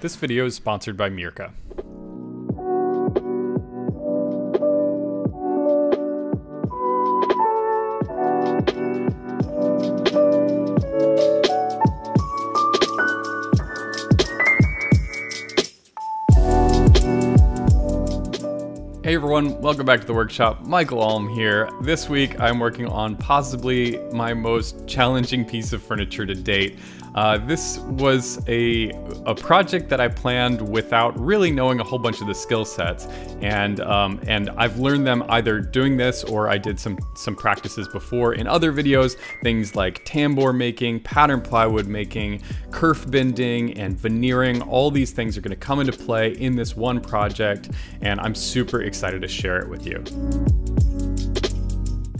This video is sponsored by Mirka. Hey everyone, welcome back to the workshop. Michael Alm here. This week I'm working on possibly my most challenging piece of furniture to date. This was a project that I planned without really knowing a whole bunch of the skill sets, and I've learned them either doing this or I did some practices before in other videos. Things like tambour making, pattern plywood making, kerf bending, and veneering. All these things are going to come into play in this one project, and I'm super excited to share it with you.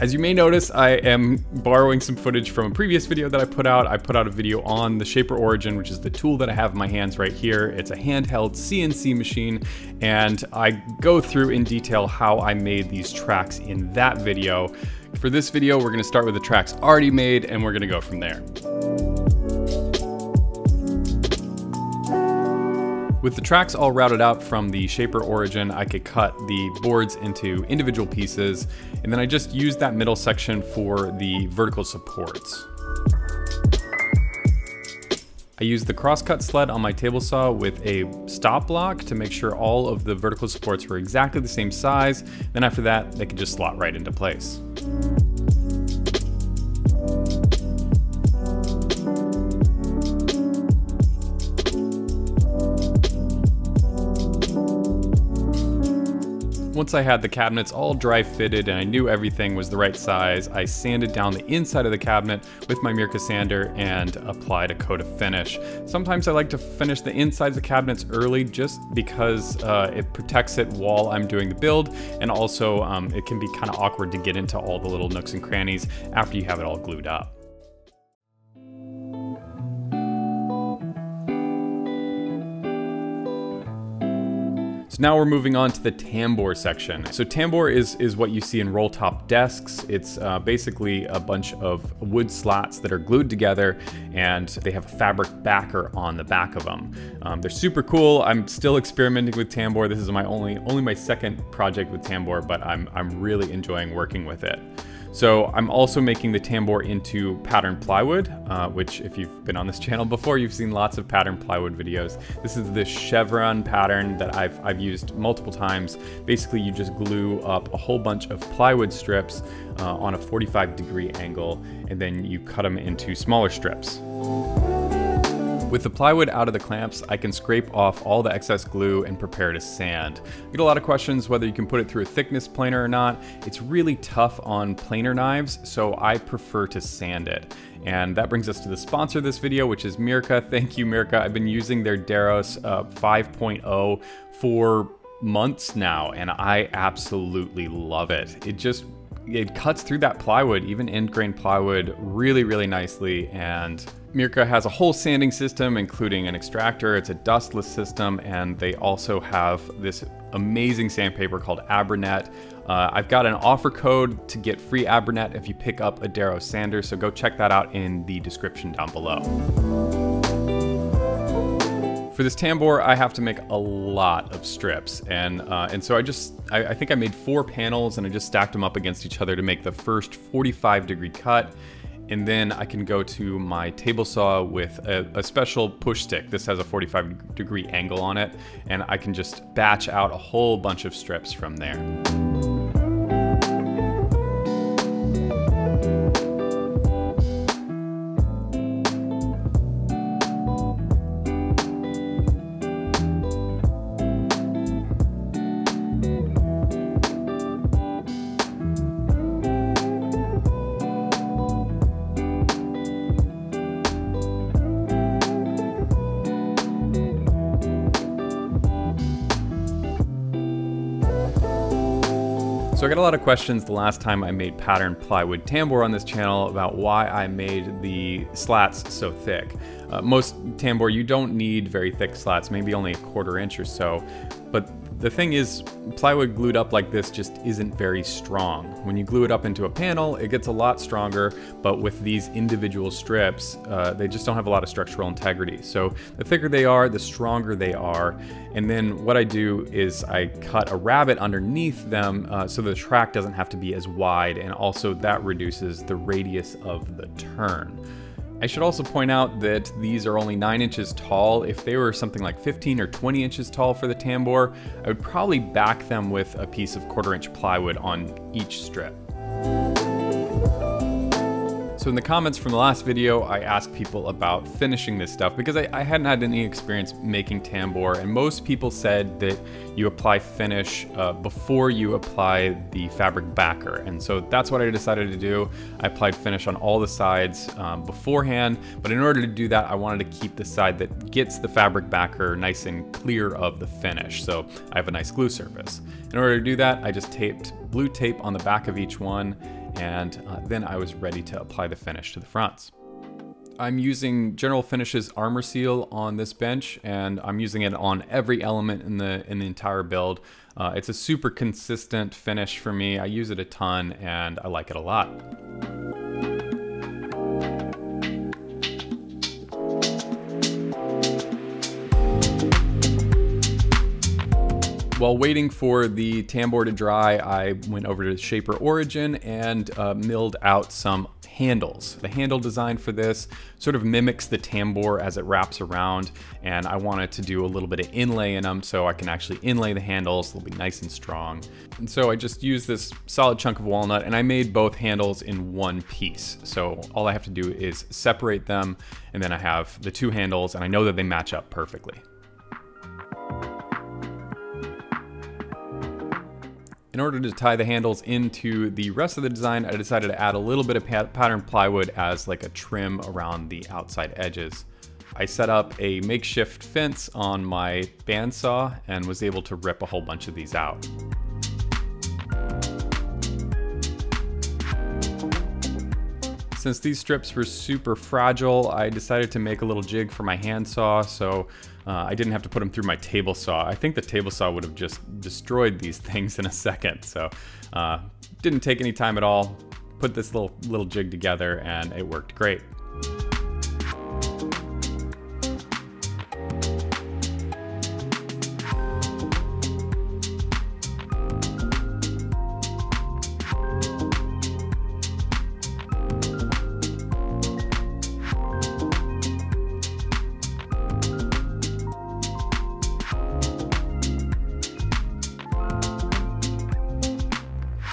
As you may notice, I am borrowing some footage from a previous video that I put out. I put out a video on the Shaper Origin, which is the tool that I have in my hands right here. It's a handheld CNC machine, and I go through in detail how I made these tracks in that video. For this video, we're gonna start with the tracks already made, and we're gonna go from there. With the tracks all routed out from the Shaper Origin, I could cut the boards into individual pieces, and then I just used that middle section for the vertical supports. I used the crosscut sled on my table saw with a stop block to make sure all of the vertical supports were exactly the same size. Then after that, they could just slot right into place. Once I had the cabinets all dry fitted and I knew everything was the right size, I sanded down the inside of the cabinet with my Mirka sander and applied a coat of finish. Sometimes I like to finish the insides of the cabinets early just because it protects it while I'm doing the build, and also it can be kind of awkward to get into all the little nooks and crannies after you have it all glued up. So now we're moving on to the tambour section. So tambour is what you see in roll top desks. It's basically a bunch of wood slats that are glued together, and they have a fabric backer on the back of them. They're super cool. I'm still experimenting with tambour. This is my only my second project with tambour, but I'm really enjoying working with it. So I'm also making the tambour into pattern plywood, which if you've been on this channel before, you've seen lots of pattern plywood videos. This is the chevron pattern that I've used multiple times. Basically, you just glue up a whole bunch of plywood strips on a 45-degree angle, and then you cut them into smaller strips. With the plywood out of the clamps, I can scrape off all the excess glue and prepare to sand. I get a lot of questions whether you can put it through a thickness planer or not. It's really tough on planer knives, so I prefer to sand it. And that brings us to the sponsor of this video, which is Mirka. Thank you, Mirka. I've been using their Deros 5.0 for months now, and I absolutely love it. It cuts through that plywood, even end grain plywood, really, really nicely. And Mirka has a whole sanding system, including an extractor. It's a dustless system, and they also have this amazing sandpaper called Abranet. I've got an offer code to get free Abranet if you pick up a Deros sander, so go check that out in the description down below. For this tambour, I have to make a lot of strips, and so I think I made 4 panels, and I just stacked them up against each other to make the first 45-degree cut, and then I can go to my table saw with a special push stick. This has a 45-degree angle on it, and I can just batch out a whole bunch of strips from there. So I got a lot of questions the last time I made pattern plywood tambour on this channel about why I made the slats so thick. Most tambour, you don't need very thick slats, maybe only a 1/4 inch or so. But The thing is, plywood glued up like this just isn't very strong. When you glue it up into a panel, it gets a lot stronger, but with these individual strips, they just don't have a lot of structural integrity. So the thicker they are, the stronger they are. And then what I do is I cut a rabbet underneath them so the track doesn't have to be as wide, and also that reduces the radius of the turn. I should also point out that these are only 9 inches tall. If they were something like 15 or 20 inches tall for the Tambour, I would probably back them with a piece of 1/4 inch plywood on each strip. So in the comments from the last video, I asked people about finishing this stuff because I hadn't had any experience making Tambour, and most people said that you apply finish before you apply the fabric backer. And so that's what I decided to do. I applied finish on all the sides beforehand, but in order to do that, I wanted to keep the side that gets the fabric backer nice and clear of the finish, so I have a nice glue surface. In order to do that, I just taped blue tape on the back of each one, and then I was ready to apply the finish to the fronts. I'm using General Finishes Armor Seal on this bench, and I'm using it on every element in the entire build. It's a super consistent finish for me. I use it a ton, and I like it a lot. While waiting for the Tambour to dry, I went over to Shaper Origin and milled out some handles. The handle design for this sort of mimics the Tambour as it wraps around, and I wanted to do a little bit of inlay in them so I can actually inlay the handles. They'll be nice and strong. And so I just used this solid chunk of walnut, and I made both handles in one piece. So all I have to do is separate them, and then I have the two handles, and I know that they match up perfectly. In order to tie the handles into the rest of the design, I decided to add a little bit of pattern plywood as like a trim around the outside edges. I set up a makeshift fence on my bandsaw and was able to rip a whole bunch of these out. Since these strips were super fragile, I decided to make a little jig for my handsaw so I didn't have to put them through my table saw. I think the table saw would have just destroyed these things in a second, so didn't take any time at all. Put this little jig together and it worked great.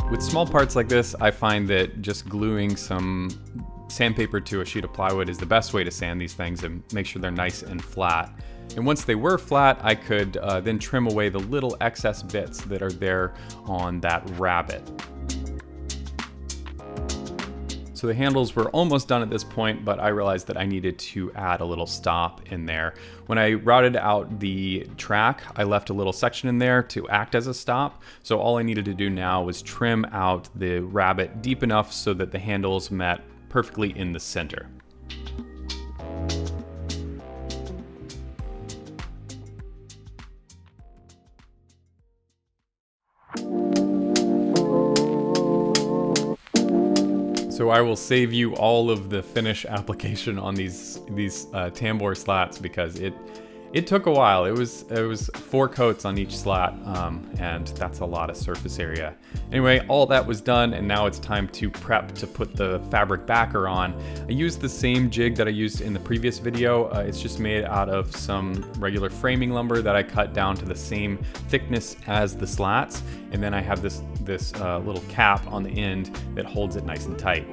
With small parts like this, I find that just gluing some sandpaper to a sheet of plywood is the best way to sand these things and make sure they're nice and flat. And once they were flat, I could then trim away the little excess bits that are there on that rabbet. So the handles were almost done at this point, but I realized that I needed to add a little stop in there. When I routed out the track, I left a little section in there to act as a stop. So all I needed to do now was trim out the rabbet deep enough so that the handles met perfectly in the center. So I will save you all of the finish application on these Tambour slats because it took a while. It was 4 coats on each slat, and that's a lot of surface area. Anyway, all that was done, and now it's time to prep to put the fabric backer on. I used the same jig that I used in the previous video. It's just made out of some regular framing lumber that I cut down to the same thickness as the slats, and then I have this little cap on the end that holds it nice and tight.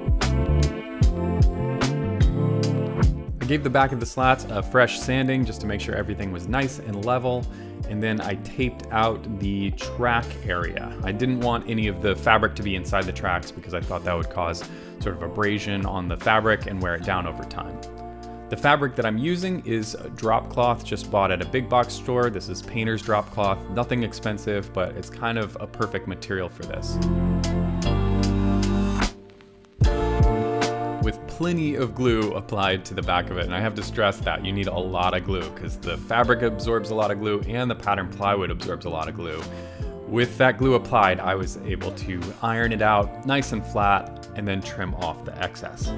I gave the back of the slats a fresh sanding just to make sure everything was nice and level, and then I taped out the track area. I didn't want any of the fabric to be inside the tracks because I thought that would cause sort of abrasion on the fabric and wear it down over time. The fabric that I'm using is drop cloth, just bought at a big box store. This is painter's drop cloth, nothing expensive, but it's kind of a perfect material for this. with plenty of glue applied to the back of it. And I have to stress that you need a lot of glue because the fabric absorbs a lot of glue and the pattern plywood absorbs a lot of glue. With that glue applied, I was able to iron it out nice and flat and then trim off the excess.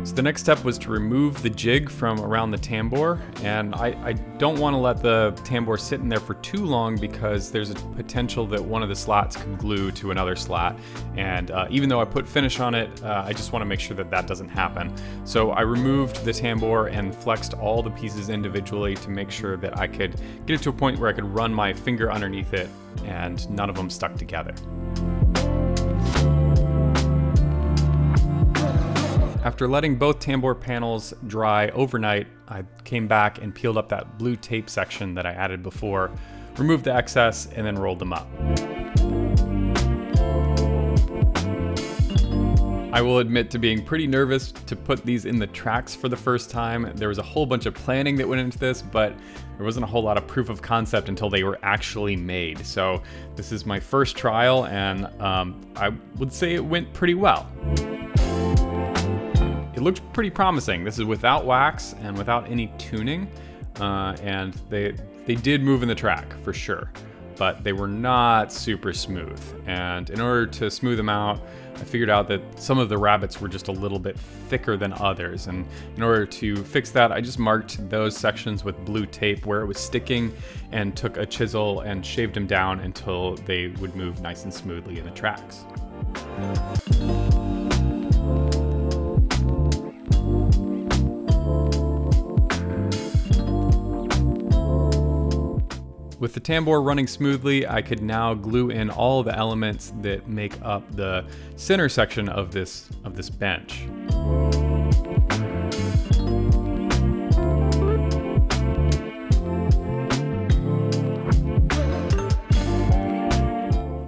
So the next step was to remove the jig from around the tambour, and I don't want to let the tambour sit in there for too long because there's a potential that one of the slats could glue to another slat, and even though I put finish on it, I just want to make sure that that doesn't happen. So I removed the tambour and flexed all the pieces individually to make sure that I could get it to a point where I could run my finger underneath it and none of them stuck together. After letting both tambour panels dry overnight, I came back and peeled up that blue tape section that I added before, removed the excess, and then rolled them up. I will admit to being pretty nervous to put these in the tracks for the first time. There was a whole bunch of planning that went into this, but there wasn't a whole lot of proof of concept until they were actually made. So this is my first trial, and I would say it went pretty well. It looked pretty promising. This is without wax and without any tuning, and they did move in the track for sure, but they were not super smooth. And in order to smooth them out, I figured out that some of the rabbets were just a little bit thicker than others, and in order to fix that, I just marked those sections with blue tape where it was sticking and took a chisel and shaved them down until they would move nice and smoothly in the tracks. With the tambour running smoothly, I could now glue in all the elements that make up the center section of this bench.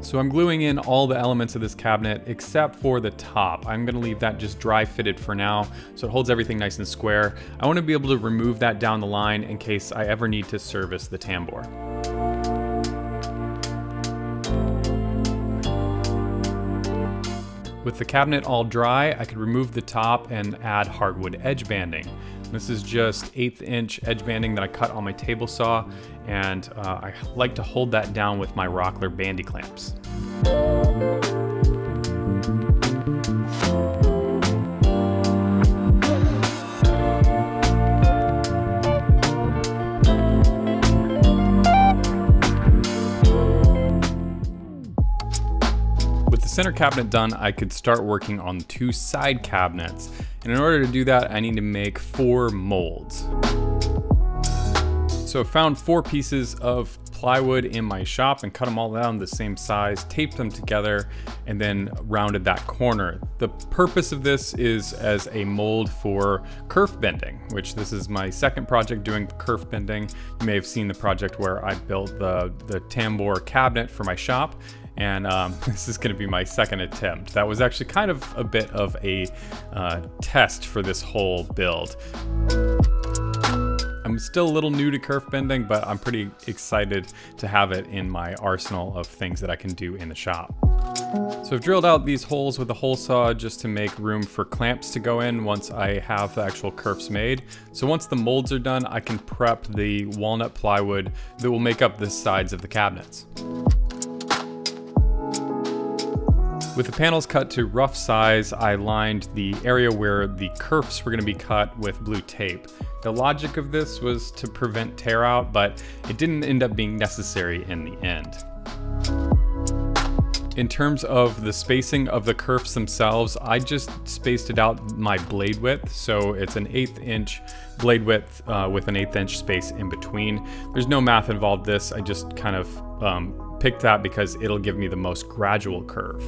So I'm gluing in all the elements of this cabinet except for the top. I'm gonna leave that just dry fitted for now so it holds everything nice and square. I wanna be able to remove that down the line in case I ever need to service the tambour. With the cabinet all dry, I could remove the top and add hardwood edge banding. This is just 1/8 inch edge banding that I cut on my table saw, and I like to hold that down with my Rockler bandy clamps. Center cabinet done, I could start working on 2 side cabinets. And in order to do that, I need to make 4 molds. So I found 4 pieces of plywood in my shop and cut them all down the same size, taped them together, and then rounded that corner. The purpose of this is as a mold for kerf bending, which this is my second project doing kerf bending. You may have seen the project where I built the tambour cabinet for my shop. And this is gonna be my second attempt. That was actually kind of a bit of a test for this whole build. I'm still a little new to kerf bending, but I'm pretty excited to have it in my arsenal of things that I can do in the shop. So I've drilled out these holes with a hole saw just to make room for clamps to go in once I have the actual kerfs made. So once the molds are done, I can prep the walnut plywood that will make up the sides of the cabinets. With the panels cut to rough size, I lined the area where the kerfs were going to be cut with blue tape. The logic of this was to prevent tear out, but it didn't end up being necessary in the end. In terms of the spacing of the kerfs themselves, I just spaced it out my blade width, so it's an 1/8 inch blade width with an 1/8 inch space in between. There's no math involved this, I just kind of picked that because it'll give me the most gradual curve.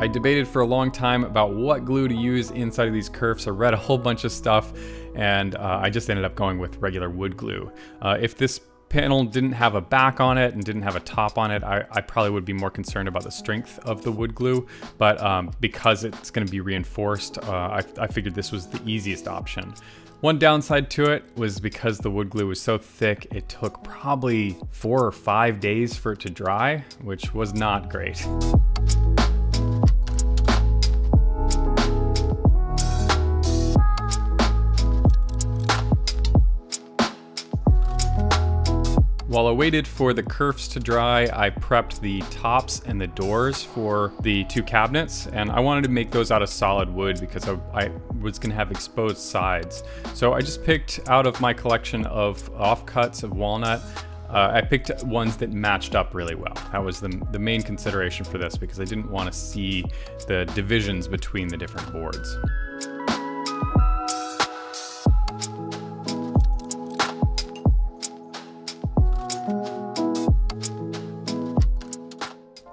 I debated for a long time about what glue to use inside of these kerfs. I read a whole bunch of stuff, and I just ended up going with regular wood glue. If this panel didn't have a back on it and didn't have a top on it, I probably would be more concerned about the strength of the wood glue, but because it's going to be reinforced, I figured this was the easiest option. One downside to it was because the wood glue was so thick, it took probably 4 or 5 days for it to dry, which was not great. While I waited for the kerfs to dry, I prepped the tops and the doors for the 2 cabinets, and I wanted to make those out of solid wood because I was gonna have exposed sides. So I just picked out of my collection of offcuts of walnut, I picked ones that matched up really well. That was the main consideration for this because I didn't want to see the divisions between the different boards.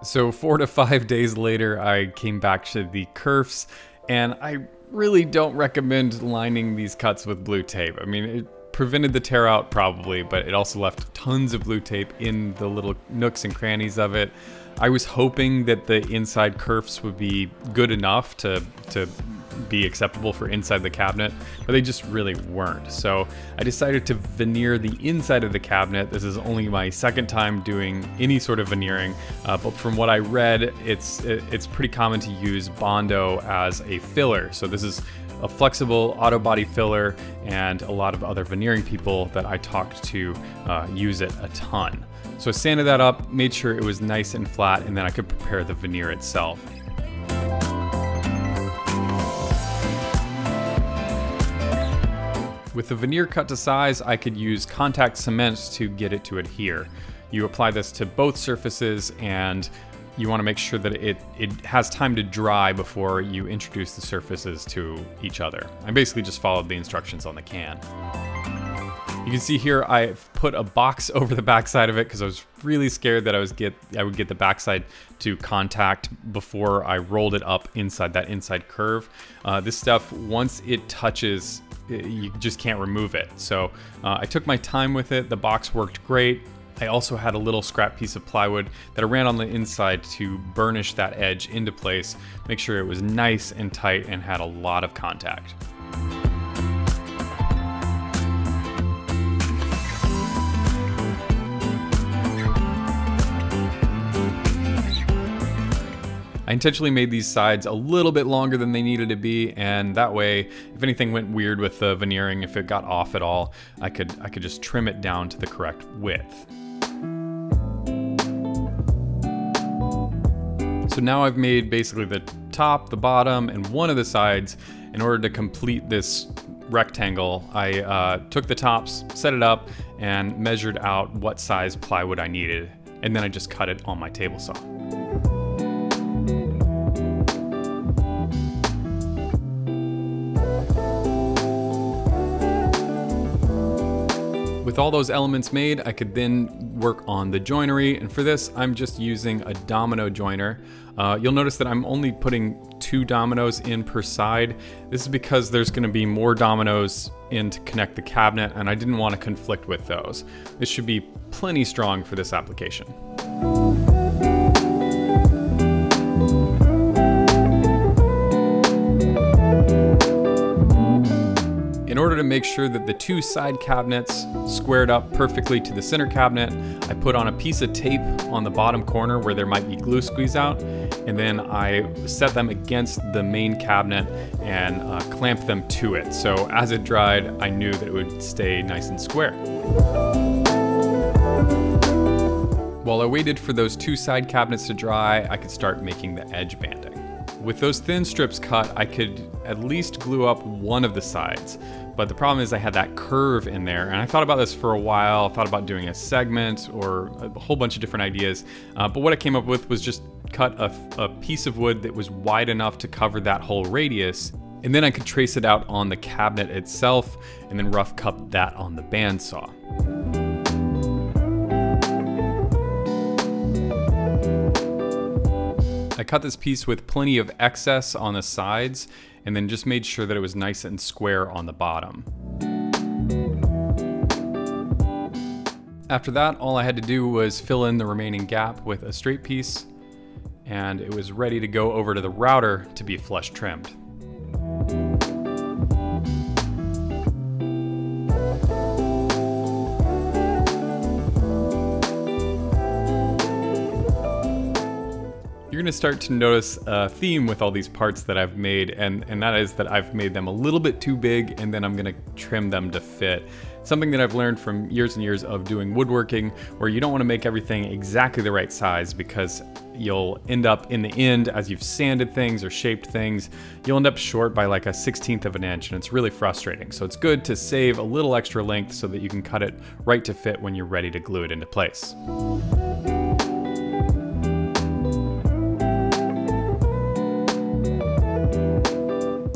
So 4 to 5 days later, I came back to the kerfs, and I really don't recommend lining these cuts with blue tape. I mean, it prevented the tear out probably, but it also left tons of blue tape in the little nooks and crannies of it. I was hoping that the inside kerfs would be good enough to be acceptable for inside the cabinet, but they just really weren't. So I decided to veneer the inside of the cabinet. This is only my second time doing any sort of veneering, but from what I read, it's pretty common to use Bondo as a filler. So this is a flexible auto body filler, and a lot of other veneering people that I talked to use it a ton. So I sanded that up, made sure it was nice and flat, and then I could prepare the veneer itself. With the veneer cut to size, I could use contact cement to get it to adhere. You apply this to both surfaces, and you want to make sure that it has time to dry before you introduce the surfaces to each other. I basically just followed the instructions on the can. You can see here I've put a box over the backside of it because I was really scared that I would get the backside to contact before I rolled it up inside that inside curve. This stuff, once it touches, you just can't remove it. So I took my time with it. The box worked great. I also had a little scrap piece of plywood that I ran on the inside to burnish that edge into place, make sure it was nice and tight and had a lot of contact. I intentionally made these sides a little bit longer than they needed to be, and that way, if anything went weird with the veneering, if it got off at all, I could just trim it down to the correct width. So now I've made basically the top, the bottom, and one of the sides. In order to complete this rectangle, I took the tops, set it up, and measured out what size plywood I needed, and then I just cut it on my table saw. With all those elements made, I could then work on the joinery, and for this I'm just using a domino joiner. You'll notice that I'm only putting 2 dominoes in per side. This is because there's going to be more dominoes in to connect the cabinet, and I didn't want to conflict with those. This should be plenty strong for this application. In order to make sure that the 2 side cabinets squared up perfectly to the center cabinet, I put on a piece of tape on the bottom corner where there might be glue squeeze out, and then I set them against the main cabinet and clamped them to it. So as it dried, I knew that it would stay nice and square. While I waited for those 2 side cabinets to dry, I could start making the edge banding. With those thin strips cut, I could at least glue up one of the sides. But the problem is I had that curve in there, and I thought about this for a while, thought about doing a segment or a whole bunch of different ideas. But what I came up with was just cut a piece of wood that was wide enough to cover that whole radius, and then I could trace it out on the cabinet itself and then rough cut that on the bandsaw. I cut this piece with plenty of excess on the sides and then just made sure that it was nice and square on the bottom. After that, all I had to do was fill in the remaining gap with a straight piece, and it was ready to go over to the router to be flush trimmed. You're gonna start to notice a theme with all these parts that I've made, and that is that I've made them a little bit too big, and then I'm gonna trim them to fit. Something that I've learned from years and years of doing woodworking, where you don't wanna make everything exactly the right size, because you'll end up in the end, as you've sanded things or shaped things, you'll end up short by like a 1/16 of an inch, and it's really frustrating. So it's good to save a little extra length so that you can cut it right to fit when you're ready to glue it into place.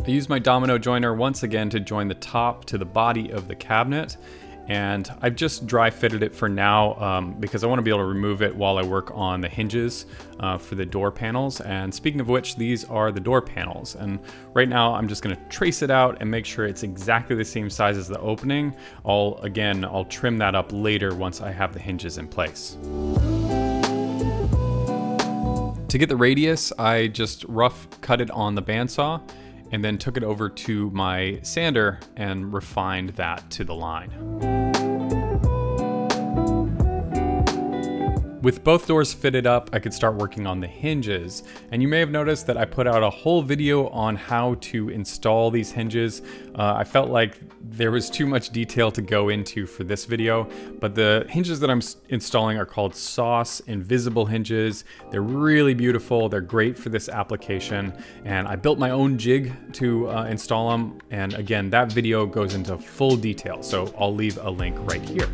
I used my domino joiner once again to join the top to the body of the cabinet, and I've just dry fitted it for now because I want to be able to remove it while I work on the hinges for the door panels. And speaking of which, these are the door panels, and right now I'm just going to trace it out and make sure it's exactly the same size as the opening. I'll trim that up later once I have the hinges in place. To get the radius, I just rough cut it on the bandsaw and then took it over to my sander and refined that to the line. With both doors fitted up, I could start working on the hinges. And you may have noticed that I put out a whole video on how to install these hinges. I felt like there was too much detail to go into for this video, but the hinges that I'm installing are called Sauce Invisible hinges. They're really beautiful. They're great for this application. And I built my own jig to install them. And again, that video goes into full detail. So I'll leave a link right here.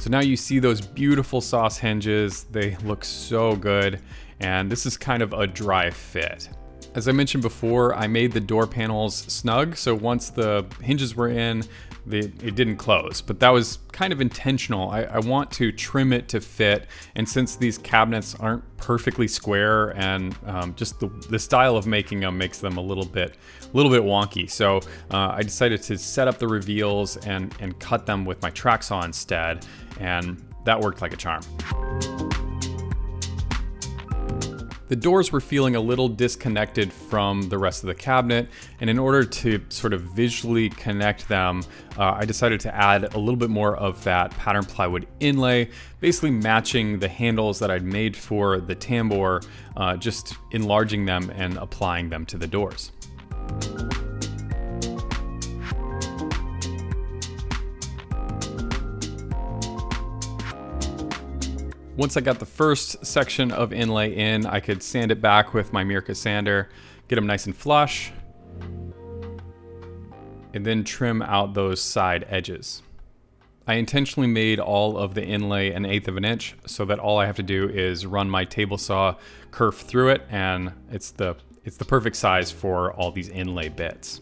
Now you see those beautiful sauce hinges. They look so good, and this is kind of a dry fit. As I mentioned before, I made the door panels snug, so once the hinges were in, it didn't close, but that was kind of intentional. I want to trim it to fit, and since these cabinets aren't perfectly square, and just the style of making them makes them a little bit wonky, so I decided to set up the reveals and cut them with my track saw instead, and that worked like a charm. The doors were feeling a little disconnected from the rest of the cabinet, and in order to sort of visually connect them, I decided to add a little bit more of that pattern plywood inlay, basically matching the handles that I'd made for the Tambour, just enlarging them and applying them to the doors. Once I got the first section of inlay in, I could sand it back with my Mirka sander, get them nice and flush, and then trim out those side edges. I intentionally made all of the inlay 1/8 of an inch so that all I have to do is run my table saw kerf through it, and it's the perfect size for all these inlay bits.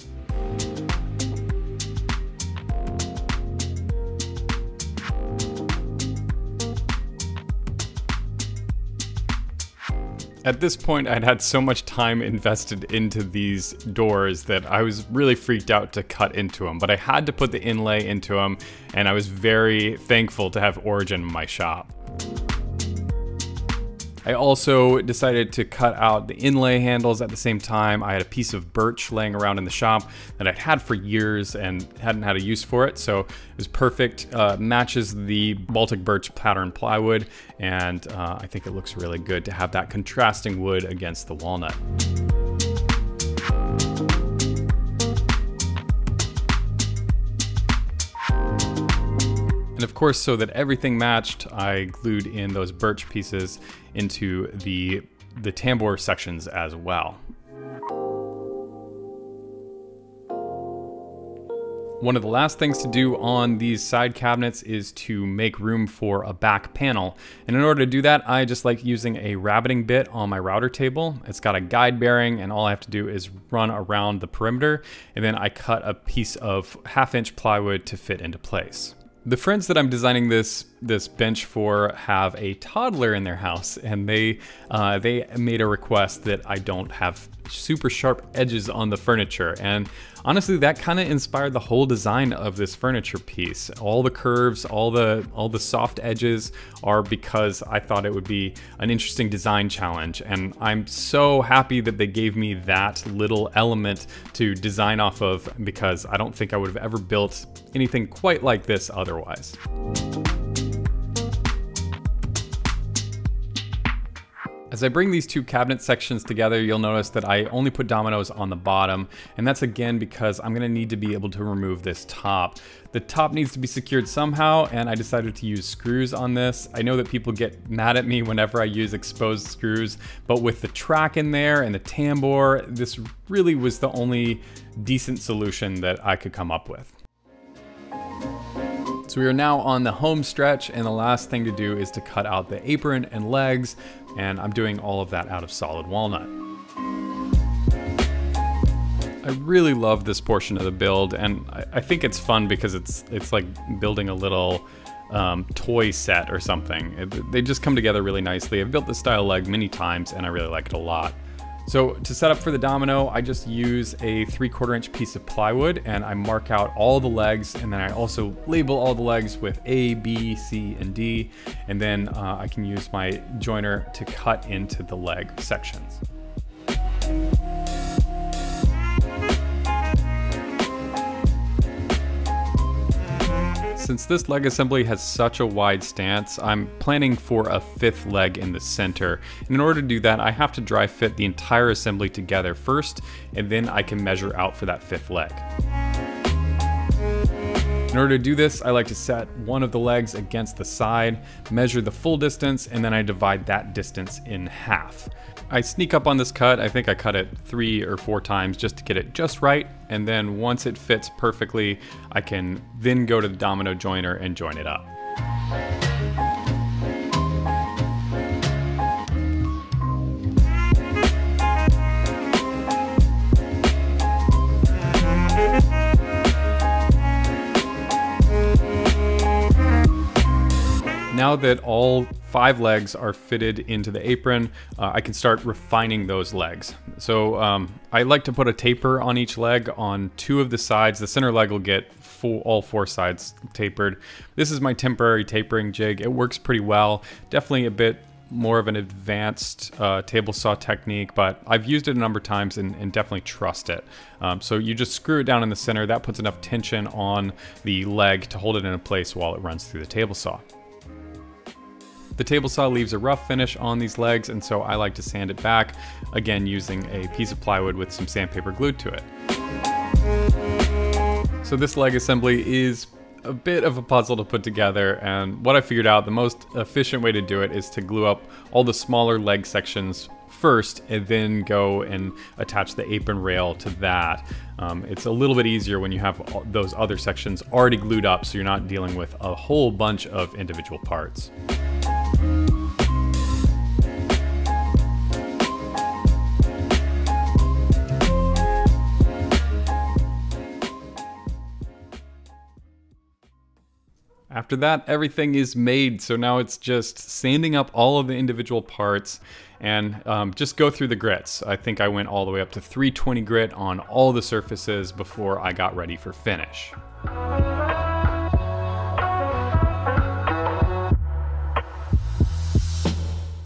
At this point, I'd had so much time invested into these doors that I was really freaked out to cut into them, but I had to put the inlay into them, and I was very thankful to have Origin in my shop. I also decided to cut out the inlay handles at the same time. I had a piece of birch laying around in the shop that I'd had for years and hadn't had a use for it, so it was perfect. Matches the Baltic birch pattern plywood, and I think it looks really good to have that contrasting wood against the walnut. And of course, so that everything matched, I glued in those birch pieces into the tambour sections as well. One of the last things to do on these side cabinets is to make room for a back panel. And in order to do that, I just like using a rabbiting bit on my router table. It's got a guide bearing, and all I have to do is run around the perimeter, and then I cut a piece of 1/2-inch plywood to fit into place. The friends that I'm designing this bench for have a toddler in their house, and they made a request that I don't have super sharp edges on the furniture. And honestly, that kind of inspired the whole design of this furniture piece. All the curves, all the soft edges are because I thought it would be an interesting design challenge. And I'm so happy that they gave me that little element to design off of, because I don't think I would have ever built anything quite like this otherwise. As I bring these two cabinet sections together, you'll notice that I only put dominoes on the bottom, and that's again because I'm gonna need to be able to remove this top. The top needs to be secured somehow, and I decided to use screws on this. I know that people get mad at me whenever I use exposed screws, but with the track in there and the tambour, this really was the only decent solution that I could come up with. So we are now on the home stretch, and the last thing to do is to cut out the apron and legs, and I'm doing all of that out of solid walnut. I really love this portion of the build, and I think it's fun because it's like building a little toy set or something. They just come together really nicely. I've built this style leg many times, and I really like it a lot. So to set up for the domino, I just use a 3/4-inch piece of plywood, and I mark out all the legs, and then I also label all the legs with A, B, C, and D, and then I can use my joiner to cut into the leg sections. Since this leg assembly has such a wide stance, I'm planning for a 5th leg in the center. And in order to do that, I have to dry fit the entire assembly together first, and then I can measure out for that 5th leg. In order to do this, I like to set one of the legs against the side, measure the full distance, and then I divide that distance in half. I sneak up on this cut. I think I cut it 3 or 4 times just to get it just right, and then once it fits perfectly, I can then go to the domino joiner and join it up. Now that all 5 legs are fitted into the apron, I can start refining those legs. So I like to put a taper on each leg on 2 of the sides. The center leg will get all 4 sides tapered. This is my temporary tapering jig. It works pretty well. Definitely a bit more of an advanced table saw technique, but I've used it a number of times and definitely trust it. So you just screw it down in the center. That puts enough tension on the leg to hold it in place while it runs through the table saw. The table saw leaves a rough finish on these legs, and so I like to sand it back, again using a piece of plywood with some sandpaper glued to it. So this leg assembly is a bit of a puzzle to put together, and what I figured out, the most efficient way to do it is to glue up all the smaller leg sections first and then go and attach the apron rail to that. It's a little bit easier when you have those other sections already glued up, so you're not dealing with a whole bunch of individual parts. After that, everything is made, so now it's just sanding up all of the individual parts and just go through the grits. I think I went all the way up to 320 grit on all the surfaces before I got ready for finish.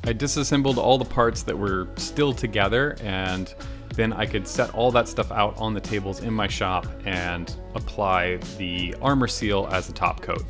I disassembled all the parts that were still together, and then I could set all that stuff out on the tables in my shop and apply the armor seal as the top coat.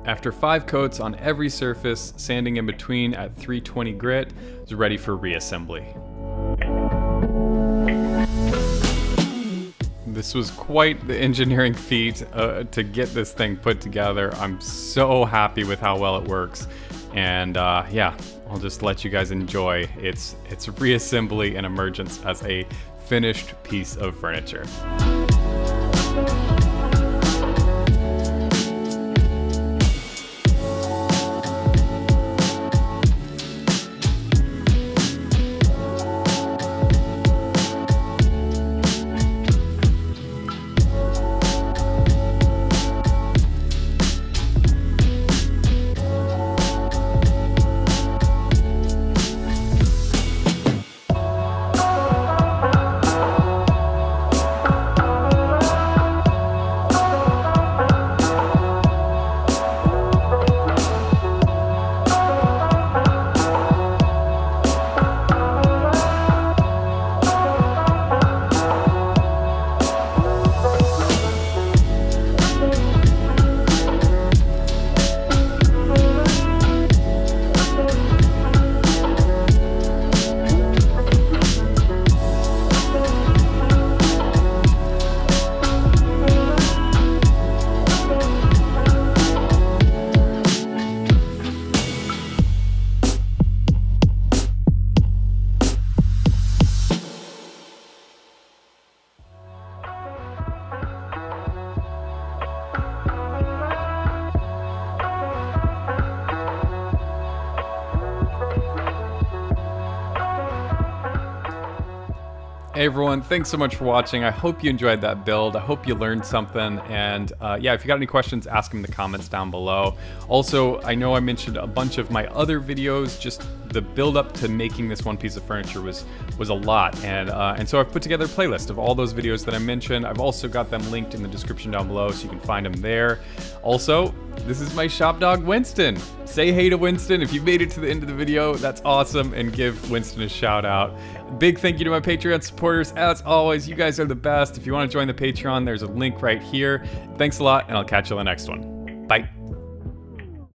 After 5 coats on every surface, sanding in between at 320 grit, it's ready for reassembly. This was quite the engineering feat to get this thing put together. I'm so happy with how well it works. And yeah, I'll just let you guys enjoy its reassembly and emergence as a finished piece of furniture. Hey everyone, thanks so much for watching. I hope you enjoyed that build. I hope you learned something. And yeah, if you got any questions, ask them in the comments down below. Also, I know I mentioned a bunch of my other videos, just the build up to making this one piece of furniture was a lot. And so I've put together a playlist of all those videos that I mentioned. I've also got them linked in the description down below so you can find them there. Also, this is my shop dog, Winston. Say hey to Winston. If you made it to the end of the video, that's awesome, and give Winston a shout out. Big thank you to my Patreon supporters. As always, you guys are the best. If you want to join the Patreon, there's a link right here. Thanks a lot, and I'll catch you on the next one. Bye.